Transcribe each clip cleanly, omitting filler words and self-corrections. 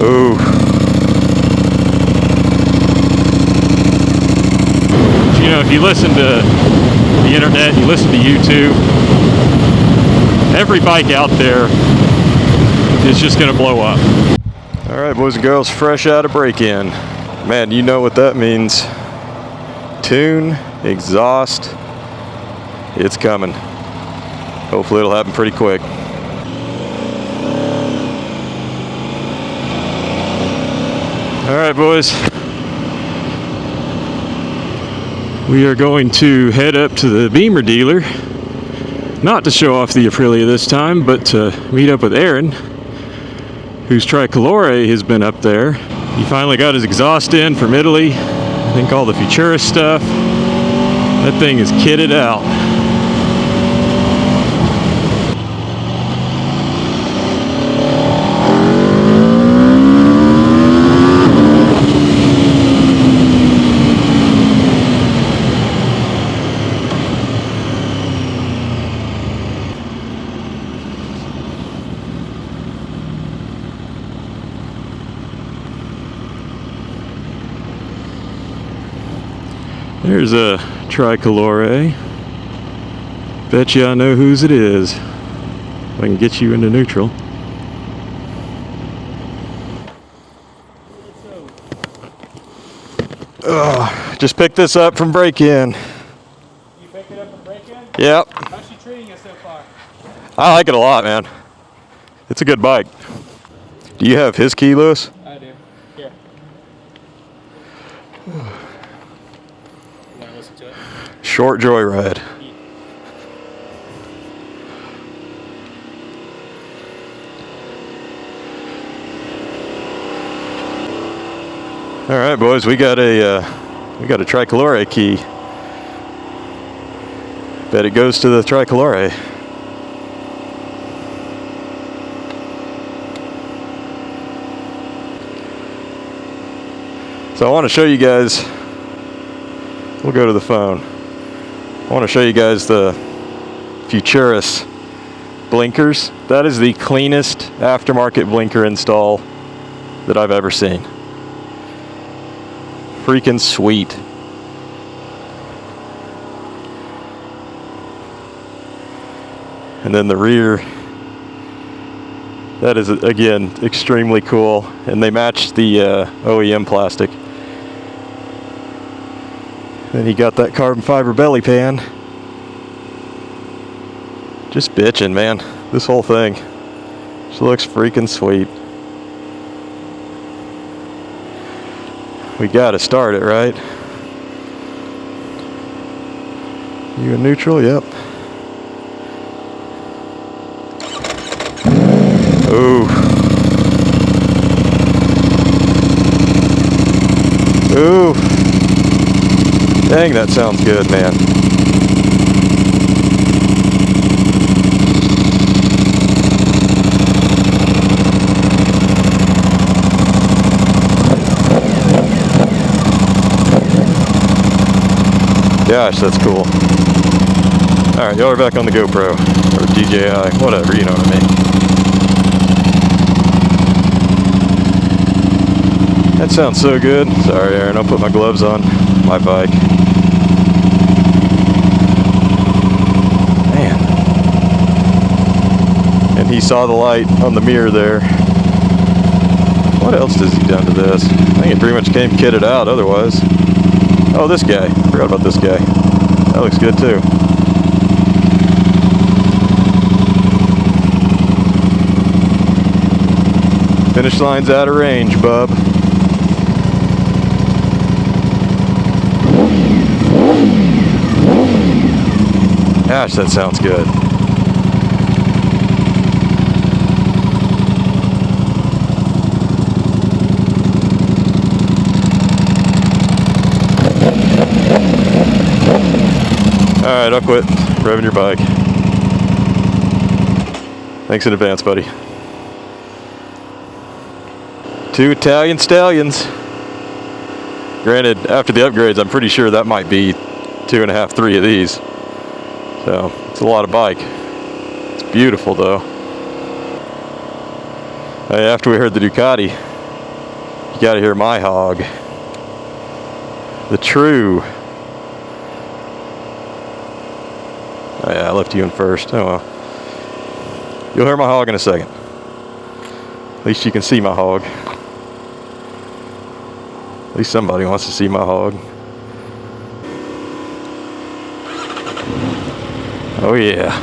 Ooh. You know, if you listen to the internet, you listen to YouTube, every bike out there is just going to blow up. All right, boys and girls, fresh out of break-in. Man, you know what that means. Tune, exhaust, it's coming. Hopefully it'll happen pretty quick. All right, boys. We are going to head up to the Beamer dealer, not to show off the Aprilia this time, but to meet up with Aaron, whose Tricolore has been up there. He finally got his exhaust in from Italy. I think all the Futuris stuff. That thing is kitted out. There's a Tricolore. Bet you I know whose it is. If I can get you into neutral. Just picked this up from break-in. You picked it up from break-in? Yep. How's she treating you so far? I like it a lot, man. It's a good bike. Do you have his key, Lewis? I do. Here. You want to listen to it? Short joyride. All right, boys, we got a Tricolore key. Bet it goes to the Tricolore. So I want to show you guys. We'll go to the phone. I want to show you guys the Futuris blinkers. That is the cleanest aftermarket blinker install that I've ever seen. Freaking sweet. And then the rear, that is again extremely cool, and they match the OEM plastic. Then he got that carbon fiber belly pan. Just bitching, man. This whole thing just looks freaking sweet. We gotta start it, right? You in neutral? Yep. Ooh. Ooh. Dang, that sounds good, man. Gosh, that's cool. Alright, y'all are back on the GoPro. Or DJI, whatever, you know what I mean. That sounds so good. Sorry, Aaron, I'll put my gloves on my bike. Man. And he saw the light on the mirror there. What else has he done to this? I think it pretty much came kitted out otherwise. Oh, this guy. Forgot about this guy. That looks good too. Finish line's out of range, bub. Gosh, that sounds good. Alright, I'll quit revving your bike. Thanks in advance, buddy. 2 Italian stallions. Granted, after the upgrades, I'm pretty sure that might be 2.5, 3 of these. So, it's a lot of bike. It's beautiful, though. Hey, after we heard the Ducati, You gotta hear my hog. The true. Oh yeah, I left you in first. Oh well. You'll hear my hog in a second. At least you can see my hog. At least somebody wants to see my hog. Oh yeah.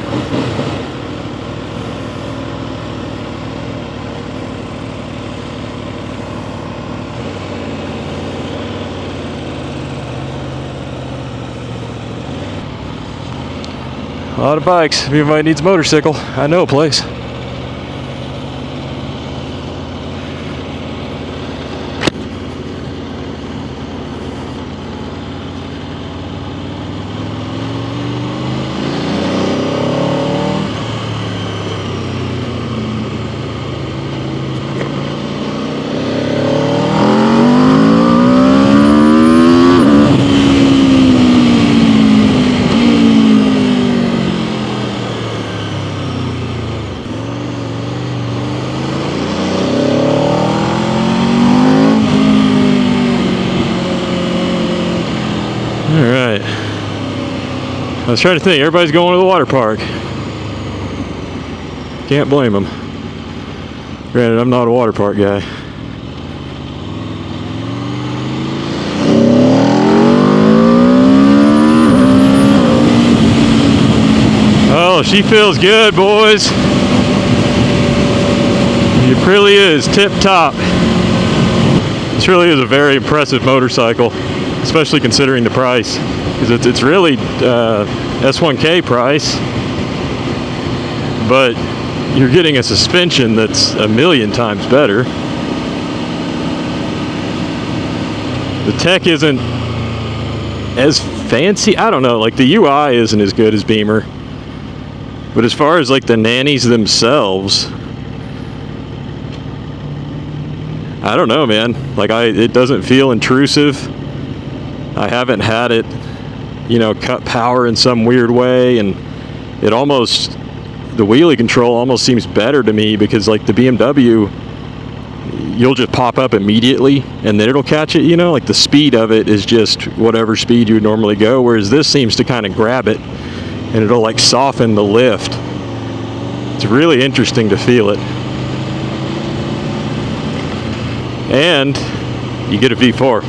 A lot of bikes. If anybody needs a motorcycle, I know a place. Alright. I was trying to think, everybody's going to the water park. Can't blame them. Granted, I'm not a water park guy. Oh, she feels good, boys. The Aprilia is tip top. This really is a very impressive motorcycle, especially considering the price, because it's really S1K price, but you're getting a suspension that's a million times better. The tech isn't as fancy. I don't know, like the UI isn't as good as Beamer, but as far as like the nannies themselves, I don't know, man. Like it doesn't feel intrusive. I haven't had it, you know, cut power in some weird way, and it almost, the wheelie control almost seems better to me, because like the BMW, you'll just pop up immediately and then it'll catch it, you know, like the speed of it is just whatever speed you would normally go, whereas this seems to kind of grab it and it'll like soften the lift. It's really interesting to feel it. And you get a V4.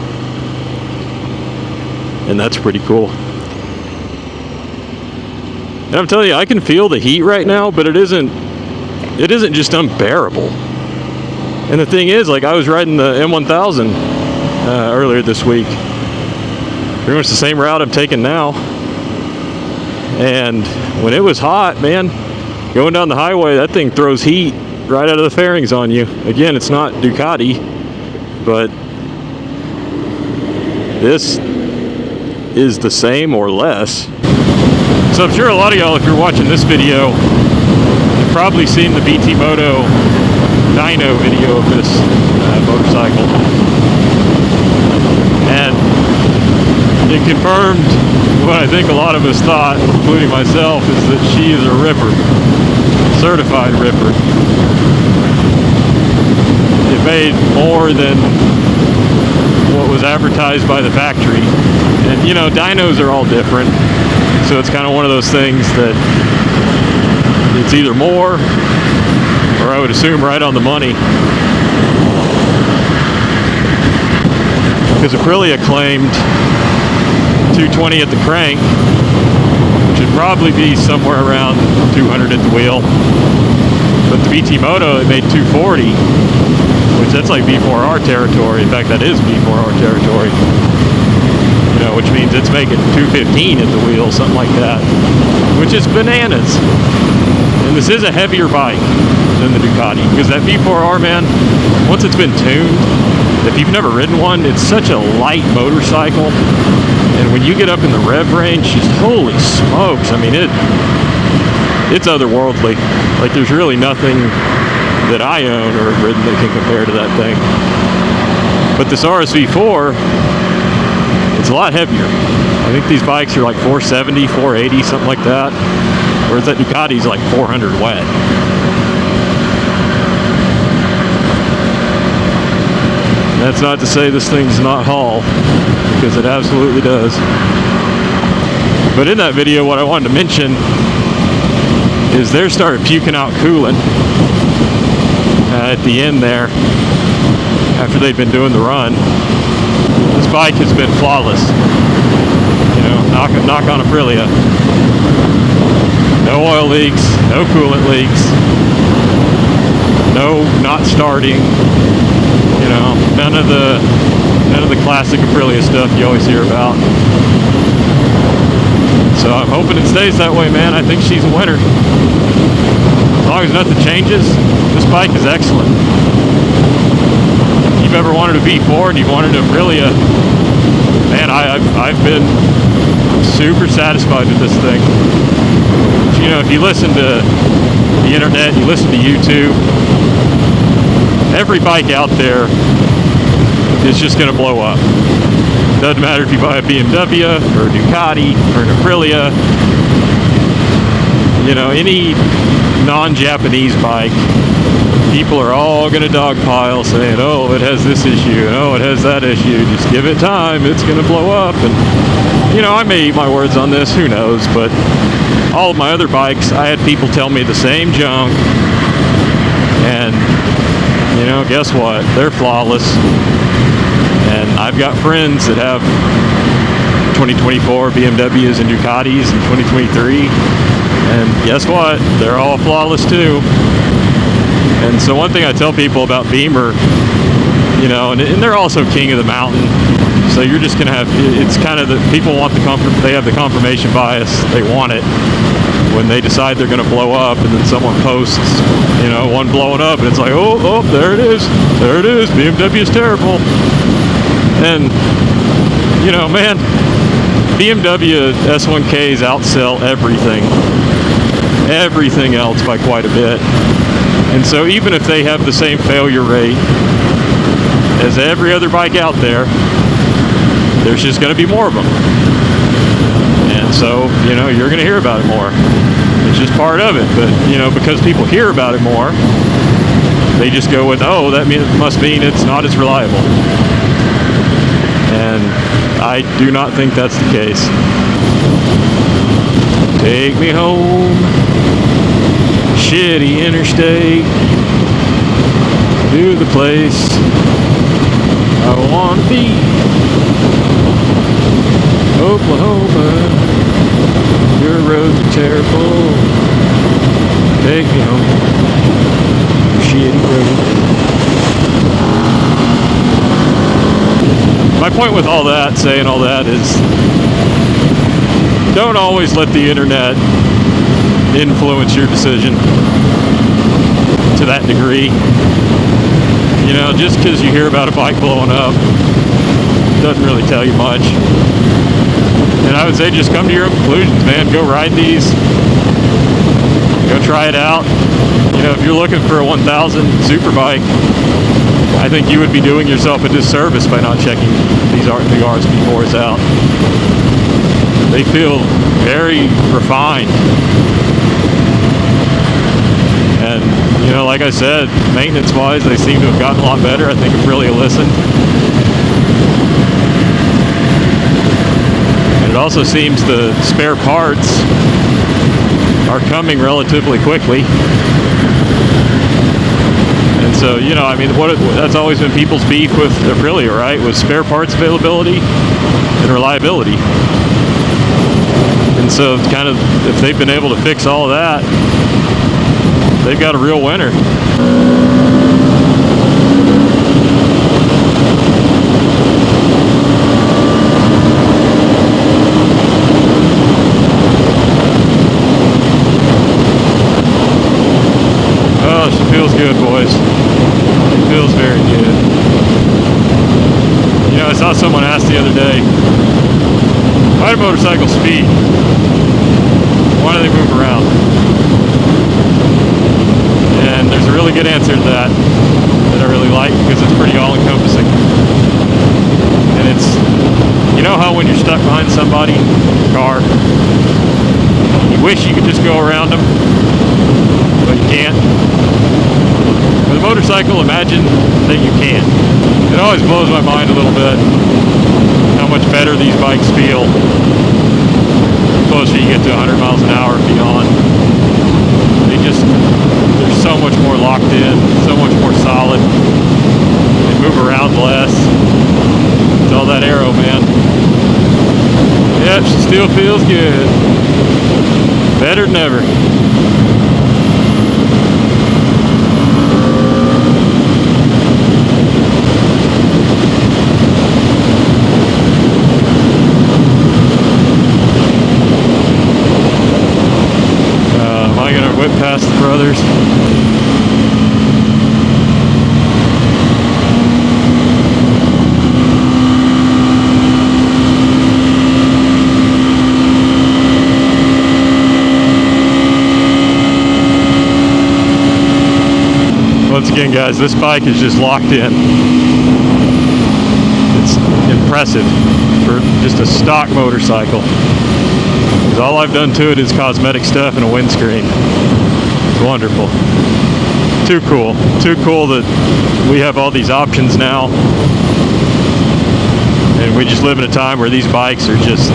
And that's pretty cool. And I'm telling you, I can feel the heat right now, but it isn't just unbearable. And the thing is, like, I was riding the M1000 earlier this week. Pretty much the same route I'm taking now. And when it was hot, man, going down the highway, that thing throws heat right out of the fairings on you. Again, it's not Ducati, but this is the same or less. So I'm sure a lot of y'all, if you're watching this video, you've probably seen the BT Moto dyno video of this motorcycle. And it confirmed what I think a lot of us thought, including myself, is that she is a ripper. Certified ripper. It made more than what was advertised by the factory. And you know, dynos are all different, so it's kind of one of those things that it's either more, or I would assume right on the money. Because Aprilia claimed 220 at the crank, which would probably be somewhere around 200 at the wheel. But the BT Moto, it made 240, which that's like V4R territory. In fact, that is V4R territory. You know, which means it's making 215 at the wheel, something like that, which is bananas. And this is a heavier bike than the Ducati, because that V4R, man, once it's been tuned, if you've never ridden one, it's such a light motorcycle, and when you get up in the rev range, just holy smokes, I mean, it's otherworldly. Like, there's really nothing that I own or have ridden that can compare to that thing. But this Rsv4, it's a lot heavier. I think these bikes are like 470, 480, something like that. Whereas that Ducati's like 400 wet. That's not to say this thing's not haul, because it absolutely does. But in that video, what I wanted to mention is they started puking out coolant at the end there after they'd been doing the run. This bike has been flawless. You know, knock on Aprilia. No oil leaks, no coolant leaks, no not starting. You know, none of the classic Aprilia stuff you always hear about. So I'm hoping it stays that way, man. I think she's a winner. As long as nothing changes, this bike is excellent. If you've ever wanted a V4 and you've wanted a Aprilia, man, I've been super satisfied with this thing. But, you know, if you listen to the internet, you listen to YouTube, every bike out there is just going to blow up. Doesn't matter if you buy a BMW or a Ducati or an Aprilia. You know, any non-Japanese bike, people are all going to dogpile saying, oh, it has this issue, and oh, it has that issue. Just give it time, it's going to blow up. And, you know, I may eat my words on this, who knows, but all of my other bikes, I had people tell me the same junk, and, you know, guess what? They're flawless. And I've got friends that have 2024 BMWs and Ducatis in 2023, and guess what? They're all flawless too. And so one thing I tell people about Beamer, you know, and they're also king of the mountain, so you're just gonna have, it's kind of the, people want the comfort, they have the confirmation bias, they want it when they decide they're gonna blow up, and then someone posts, you know, one blowing up, and it's like, oh, there it is, BMW is terrible. And, you know, man, BMW S1Ks outsell everything else by quite a bit. And so even if they have the same failure rate as every other bike out there, there's just going to be more of them. And so, you know, you're going to hear about it more. It's just part of it. But, you know, because people hear about it more, they just go with, oh, that must mean it's not as reliable. And I do not think that's the case. Take me home, shitty interstate, to the place I want to be. Oklahoma, your roads are terrible. Take me home, shitty road. My point with all that, saying all that, is don't always let the internet influence your decision to that degree. You know, just because you hear about a bike blowing up doesn't really tell you much. And I would say just come to your own conclusions, man. Go ride these. Go try it out. You know, if you're looking for a 1000 super bike, I think you would be doing yourself a disservice by not checking these Rsv4s out. They feel very refined. And, you know, like I said, maintenance-wise, they seem to have gotten a lot better. I think Aprilia listened. And it also seems the spare parts are coming relatively quickly. And so, you know, I mean, that's always been people's beef with Aprilia, right? Was spare parts availability and reliability. And so, kind of, if they've been able to fix all of that, they've got a real winner. Oh, she feels good, boys. It feels very good. You know, I saw someone ask the other day, why do motorcycles speed? Why do they move around? And there's a really good answer to that I really like, because it's pretty all-encompassing. And it's, you know how when you're stuck behind somebody in a car, you wish you could just go around them, but you can't? For the a motorcycle, imagine that you can. It always blows my mind a little bit how much better these bikes feel the closer you get to 100 miles an hour and beyond. They're so much more locked in, so much more solid. They move around less. It's all that aero, man. Yep, she still feels good. Better than ever. Am I gonna whip past the brothers? Once again, guys, this bike is just locked in. It's impressive for just a stock motorcycle. Because all I've done to it is cosmetic stuff and a windscreen. It's wonderful. Too cool. Too cool that we have all these options now. And we just live in a time where these bikes are just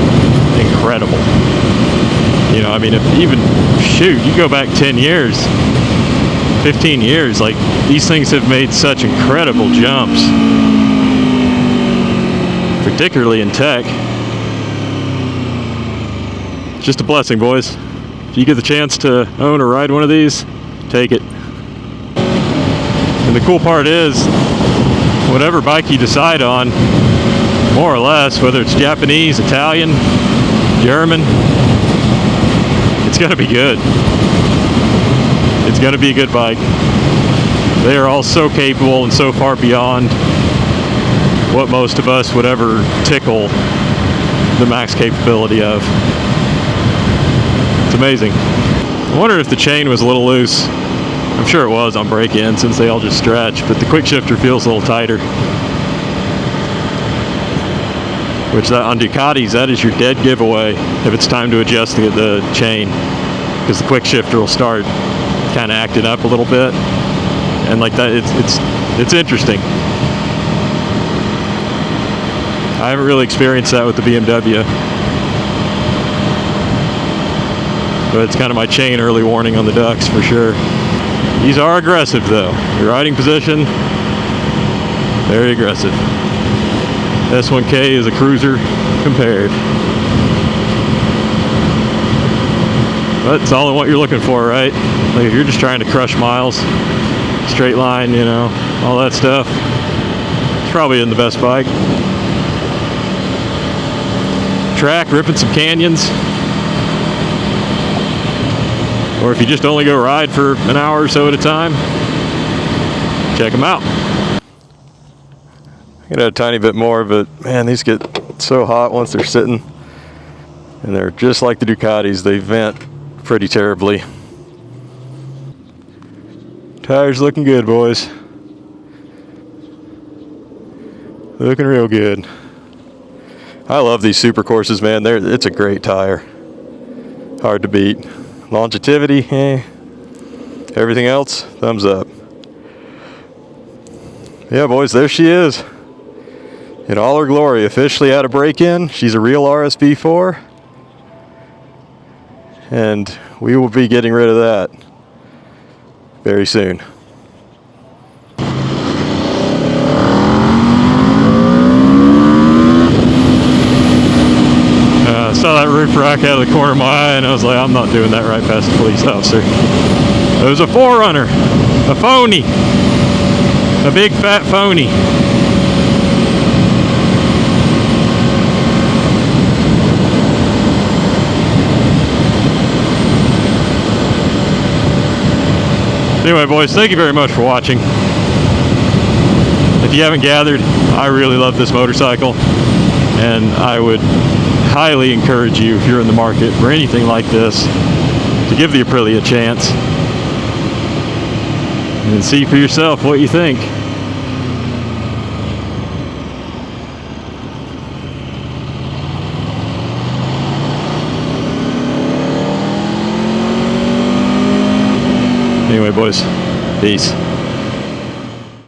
incredible. You know, I mean, if even, shoot, you go back 10 years, 15 years, like, these things have made such incredible jumps, particularly in tech. Just a blessing, boys. If you get the chance to own or ride one of these, take it. And the cool part is, whatever bike you decide on, more or less, whether it's Japanese, Italian, German, it's gonna be good. It's going to be a good bike. They are all so capable and so far beyond what most of us would ever tickle the max capability of. It's amazing. I wonder if the chain was a little loose. I'm sure it was on break-in since they all just stretch, but the quick shifter feels a little tighter. Which on Ducatis, that is your dead giveaway if it's time to adjust the chain, because the quick shifter will start kind of acting up a little bit, and like that, it's interesting. I haven't really experienced that with the BMW, but it's kind of my chain early warning on the Ducks for sure. These are aggressive though. Your riding position, very aggressive. S1K is a cruiser compared. That's all in what you're looking for, right? Like if you're just trying to crush miles, straight line, you know, all that stuff, it's probably in the best bike. Track, ripping some canyons. Or if you just only go ride for an hour or so at a time, check them out. I could add a tiny bit more, but man, these get so hot once they're sitting. And they're just like the Ducatis, they vent pretty terribly. Tires looking good, boys. Looking real good. I love these super courses, man. It's a great tire. Hard to beat. Longevity, everything else, thumbs up. Yeah, boys, there she is. In all her glory, officially out of break-in. She's a real Rsv4. And we will be getting rid of that very soon. I saw that roof rack out of the corner of my eye, and I was like, I'm not doing that right past the police officer. It was a 4Runner, a phony, a big fat phony. Anyway, boys, thank you very much for watching. If you haven't gathered, I really love this motorcycle, and I would highly encourage you, if you're in the market for anything like this, to give the Aprilia a chance and see for yourself what you think. Anyway, boys, peace.